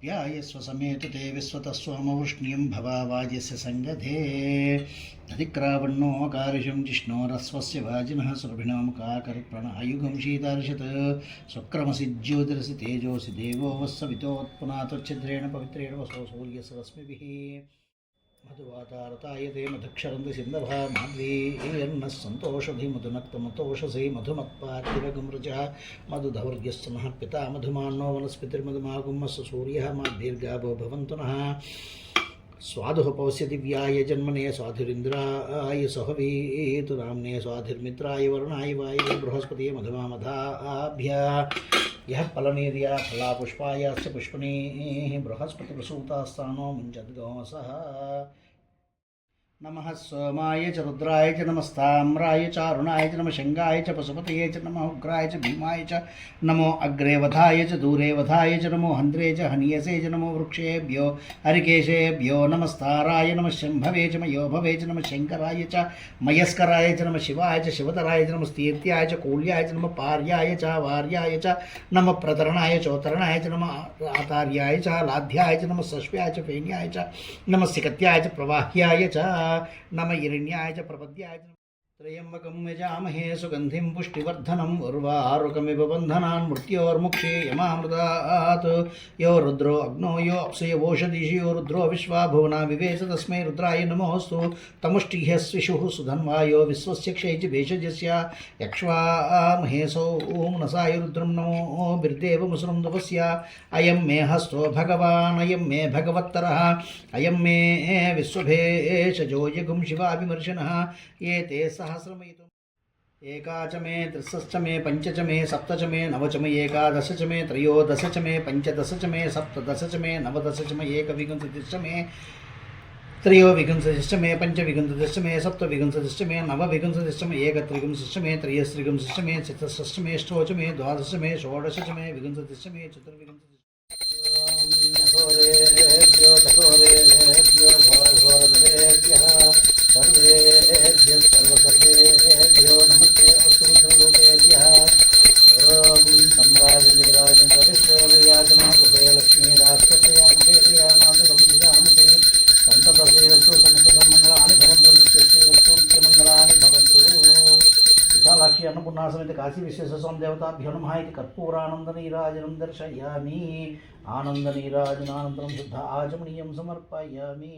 ध्यायस्व समेत ते विश्वतस्वामवृष्ण्यं भवावाजस्य सङ्गधे दधिक्रावण्णो कारिशं जिष्णोरस्वस्य वाजिनः सुरभिणो मुखाकर्प्रणयुगं शीतार्षत् स्वक्रमसि ज्योतिरसि तेजोसि देवो वस्सवितोत्पुनातोच्छिद्रेण पवित्रेण वसो सूर्यस्य रश्मिभिः मधुवातारतायते मधुक्षरन्ति सिन्धवः माध्वीर्नः सन्तोषधि मधुनक्तमतोषसे मधुमत्पार्थिवगुमृजः मधुधौर्यस्य नः पिता मधुमान्नो वनस्पतिर्मधुमागुम्मस्य सूर्यः माद्भिर्गावो भवन्तु नः स्वादुः पवस्य दिव्याय जन्मने स्वाधुरिन्द्राय सहवीतु नाम्ने स्वाधुर्मित्राय वरुणाय वायवे बृहस्पतिये मधुमामधाभ्य यः फलनेर्या फलापुष्पायास्य पुष्पणेः बृहस्पतिप्रसूतास्तानो मुञ्चद्गोमसः नमः सोमाय च रुद्राय च नमस्ताम्राय च अरुणाय च नमः शङ्गाय च पशुपतये च नमः उग्राय च भीमाय च नमो अग्रे वधाय च दूरे वधाय च नमो हन्त्रे च हनीयसे च नमो वृक्षेभ्यो हरिकेशेभ्यो नमस्ताराय नमः शम्भवे च मयोभवे च नमः शङ्कराय च मयस्कराय च नमः शिवाय च शिवतराय च नमः स्तीर्त्याय च कूल्याय च नमः पार्याय च वार्याय च नमः प्रतरणाय चोत्तरणाय च नमः आतार्याय च लाध्याय च नमः सश्व्याय च फेन्याय च नमः सिकत्याय च प्रवाह्याय च नमः हिरण्याय च प्रपद्याय च त्र्यम्बकं यजामहे सुगन्धिं पुष्टिवर्धनम् उर्वारुकमिव बन्धनान् मृत्योर्मुक्षे यमामृतात् यो रुद्रो अग्नो यो अप्सुयवोषधिषि यो रुद्रो विश्वा भुवना विवेश तस्मै रुद्राय नमोऽस्तु तमुष्टिह्य स्विषुः सुधन्वा यो विश्वस्य क्षयति भेषजस्य यक्ष्वामहेसौ मनसाय रुद्रं नमो बिर्देवमुसृं तपस्य अयं मे हस्तो भगवान् अयं मे भगवत्तरः अयं मे विश्वभेषजो यगुं शिवाभिमर्शनः ये ते सहस्रमयितुम् एका च मे त्रिस्सश्च मे पञ्च च मे सप्त च मे नव च मे एकादश च मे त्रयोदश च मे पञ्चदश च मे सप्तदश च मे नवदश च मे एकविंशतिश्च मे त्रयोविंशतिश्च मे पञ्चविंशतिश्च मे सप्तविंशतिश्च मे नवविंशतिश्च मे एकत्रिंशतिश्च मे त्रयस्त्रिंशतिश्च मे चतुष्षष्ठ मे अष्टौ च मे द्वादश मे षोडश च मे विंशतिश्च मे चतुर्विंशतिश्च सर्वेभ्यः सर्वसर्वेभ्यो नमस्ते अस्तु सर्वरूपेभ्यः ॐ सम्राजलिराजं तदिश्वरयाजमा कुबेरलक्ष्मी राष्ट्रस्यामुखेतया मातरं दिशामते सन्ततसेवस्तु समस्तसन्मङ्गलानि भवन्तु नित्यस्यस्तु नित्यमङ्गलानि भवन्तु विशालाक्षी अन्नपूर्णा समेत काशी विश्वेश्वरस्वामी देवताभ्यो नमः इति कर्पूरानन्दनीराजनं दर्शयामि आनन्दनीराजनानन्तरं शुद्ध आचमनीयं समर्पयामि।